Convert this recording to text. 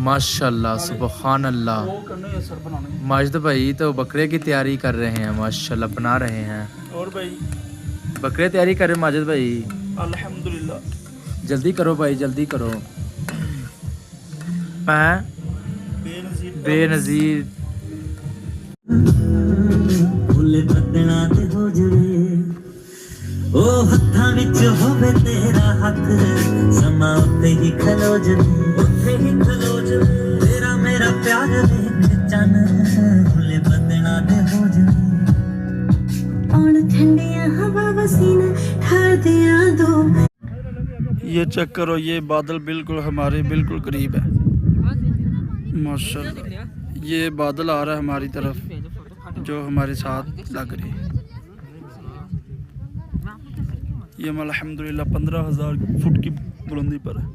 माशाल्लाह सुबहान अल्लाह। माजिद भाई तो बकरे की तैयारी कर रहे हैं माशाल्लाह, बना रहे हैं। और भाई बकरे तैयारी कर रहे हैं माजिद भाई। अल्हम्दुलिल्लाह। जल्दी करो भाई जल्दी करो। बेनज़ीर फुले बदना ते हो जवे ओ हत्थां विच होवे तेरा हथ समा उत्ते ही खलो जवे तेरा मेरा प्यार देख चन फुले बदना ते हो जवे और ठंडिया हवा वसीना ठार दिया दो। ये चेक करो, ये बादल बिल्कुल हमारे बिल्कुल करीब है माशाल्लाह। ये बादल आ रहा है हमारी तरफ जो हमारे साथ लग रही है। ये हम अल्हम्दुलिल्लाह 15,000 फुट की बुलंदी पर है।